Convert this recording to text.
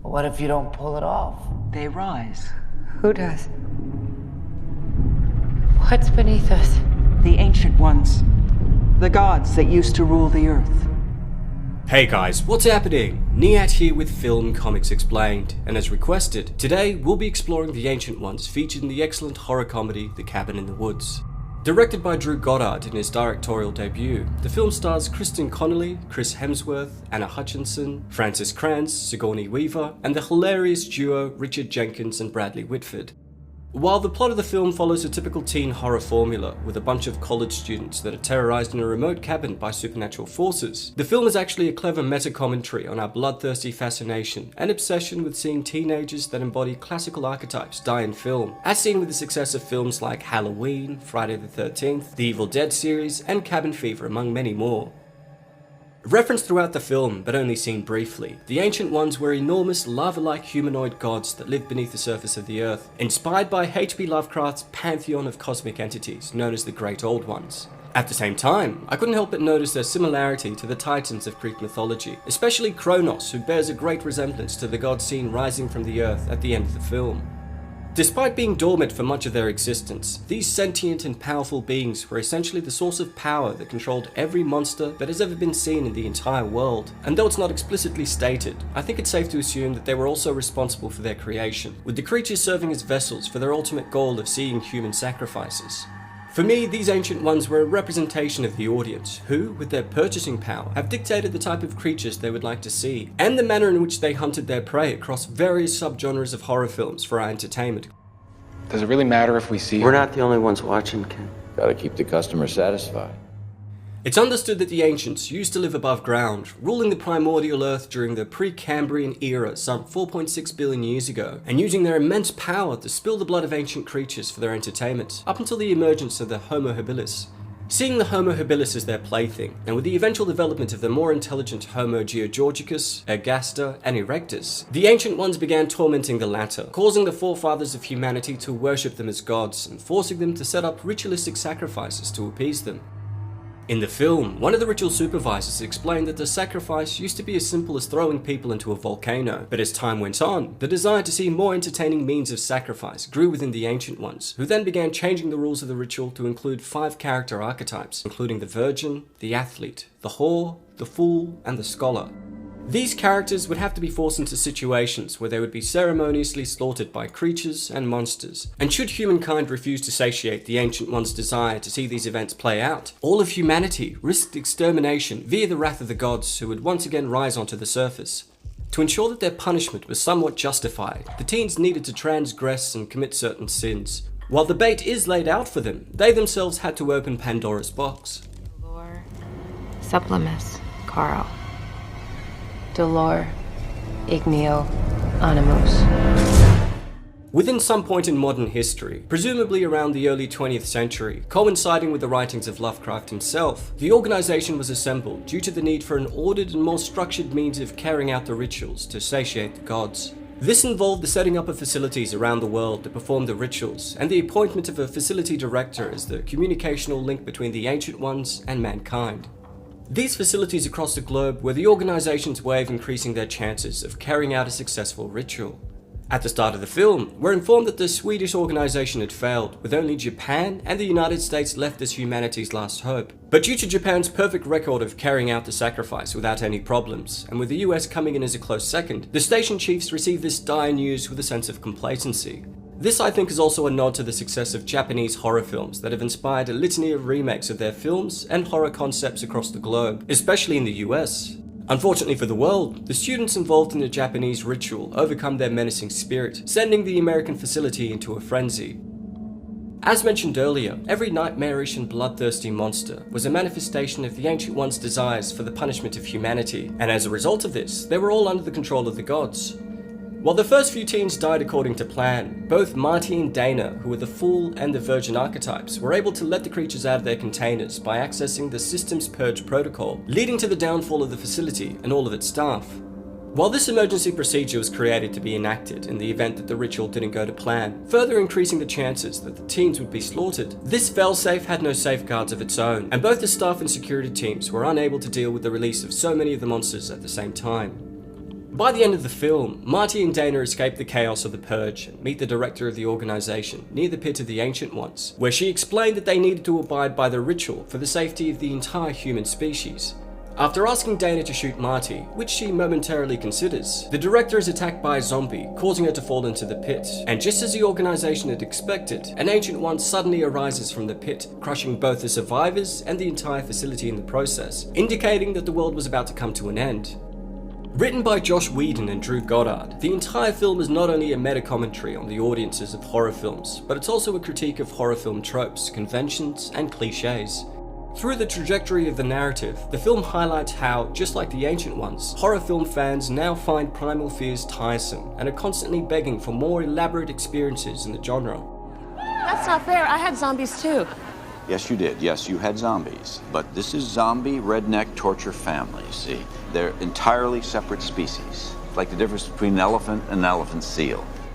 But what if you don't pull it off? They rise. Who does? What's beneath us? The Ancient Ones. The gods that used to rule the earth. Hey guys, what's happening? Nihat here with Film Comics Explained, and as requested, today we'll be exploring the Ancient Ones featured in the excellent horror comedy The Cabin in the Woods. Directed by Drew Goddard in his directorial debut, the film stars Kristen Connolly, Chris Hemsworth, Anna Hutchinson, Francis Kranz, Sigourney Weaver, and the hilarious duo Richard Jenkins and Bradley Whitford. While the plot of the film follows a typical teen horror formula with a bunch of college students that are terrorized in a remote cabin by supernatural forces, the film is actually a clever meta-commentary on our bloodthirsty fascination and obsession with seeing teenagers that embody classical archetypes die in film, as seen with the success of films like Halloween, Friday the 13th, the Evil Dead series, and Cabin Fever, among many more. Referenced throughout the film, but only seen briefly, the Ancient Ones were enormous lava-like humanoid gods that lived beneath the surface of the earth, inspired by H.P. Lovecraft's pantheon of cosmic entities known as the Great Old Ones. At the same time, I couldn't help but notice their similarity to the Titans of Greek mythology, especially Kronos, who bears a great resemblance to the god seen rising from the earth at the end of the film. Despite being dormant for much of their existence, these sentient and powerful beings were essentially the source of power that controlled every monster that has ever been seen in the entire world. And though it's not explicitly stated, I think it's safe to assume that they were also responsible for their creation, with the creatures serving as vessels for their ultimate goal of seeing human sacrifices. For me, these Ancient Ones were a representation of the audience, who, with their purchasing power, have dictated the type of creatures they would like to see, and the manner in which they hunted their prey across various subgenres of horror films for our entertainment. Does it really matter if we see? We're not the only ones watching, Ken. Gotta keep the customer satisfied. It's understood that the ancients used to live above ground, ruling the primordial earth during the Precambrian era some 4.6 billion years ago, and using their immense power to spill the blood of ancient creatures for their entertainment, up until the emergence of the Homo habilis. Seeing the Homo habilis as their plaything, and with the eventual development of the more intelligent Homo georgicus, ergaster, and erectus, the Ancient Ones began tormenting the latter, causing the forefathers of humanity to worship them as gods, and forcing them to set up ritualistic sacrifices to appease them. In the film, one of the ritual supervisors explained that the sacrifice used to be as simple as throwing people into a volcano, but as time went on, the desire to see more entertaining means of sacrifice grew within the Ancient Ones, who then began changing the rules of the ritual to include 5 character archetypes, including the virgin, the athlete, the whore, the fool, and the scholar. These characters would have to be forced into situations where they would be ceremoniously slaughtered by creatures and monsters. And should humankind refuse to satiate the Ancient Ones' desire to see these events play out, all of humanity risked extermination via the wrath of the gods, who would once again rise onto the surface. To ensure that their punishment was somewhat justified, the teens needed to transgress and commit certain sins. While the bait is laid out for them, they themselves had to open Pandora's box. Dolor Supplemus, Carl. Dolor Igneo Animus. Within some point in modern history, presumably around the early 20th century, coinciding with the writings of Lovecraft himself, the organization was assembled due to the need for an ordered and more structured means of carrying out the rituals to satiate the gods. This involved the setting up of facilities around the world to perform the rituals, and the appointment of a facility director as the communicational link between the Ancient Ones and mankind. These facilities across the globe were the organization's way of increasing their chances of carrying out a successful ritual. At the start of the film, we're informed that the Swedish organization had failed, with only Japan and the United States left as humanity's last hope. But due to Japan's perfect record of carrying out the sacrifice without any problems, and with the US coming in as a close second, the station chiefs received this dire news with a sense of complacency. This, I think, is also a nod to the success of Japanese horror films that have inspired a litany of remakes of their films and horror concepts across the globe, especially in the US. Unfortunately for the world, the students involved in the Japanese ritual overcome their menacing spirit, sending the American facility into a frenzy. As mentioned earlier, every nightmarish and bloodthirsty monster was a manifestation of the Ancient Ones' desires for the punishment of humanity, and as a result of this, they were all under the control of the gods. While the first few teens died according to plan, both Marty and Dana, who were the Fool and the Virgin archetypes, were able to let the creatures out of their containers by accessing the Systems Purge protocol, leading to the downfall of the facility and all of its staff. While this emergency procedure was created to be enacted in the event that the ritual didn't go to plan, further increasing the chances that the teens would be slaughtered, this failsafe had no safeguards of its own, and both the staff and security teams were unable to deal with the release of so many of the monsters at the same time. By the end of the film, Marty and Dana escape the chaos of the Purge and meet the director of the organization near the Pit of the Ancient Ones, where she explained that they needed to abide by the ritual for the safety of the entire human species. After asking Dana to shoot Marty, which she momentarily considers, the director is attacked by a zombie, causing her to fall into the pit. And just as the organization had expected, an Ancient One suddenly arises from the pit, crushing both the survivors and the entire facility in the process, indicating that the world was about to come to an end. Written by Josh Whedon and Drew Goddard, the entire film is not only a meta-commentary on the audiences of horror films, but it's also a critique of horror film tropes, conventions, and cliches. Through the trajectory of the narrative, the film highlights how, just like the Ancient Ones, horror film fans now find primal fears tiresome and are constantly begging for more elaborate experiences in the genre. That's not fair. I had zombies too. Yes, you did. Yes, you had zombies. But this is zombie redneck torture family, see? They're entirely separate species. It's like the difference between an elephant and an elephant seal.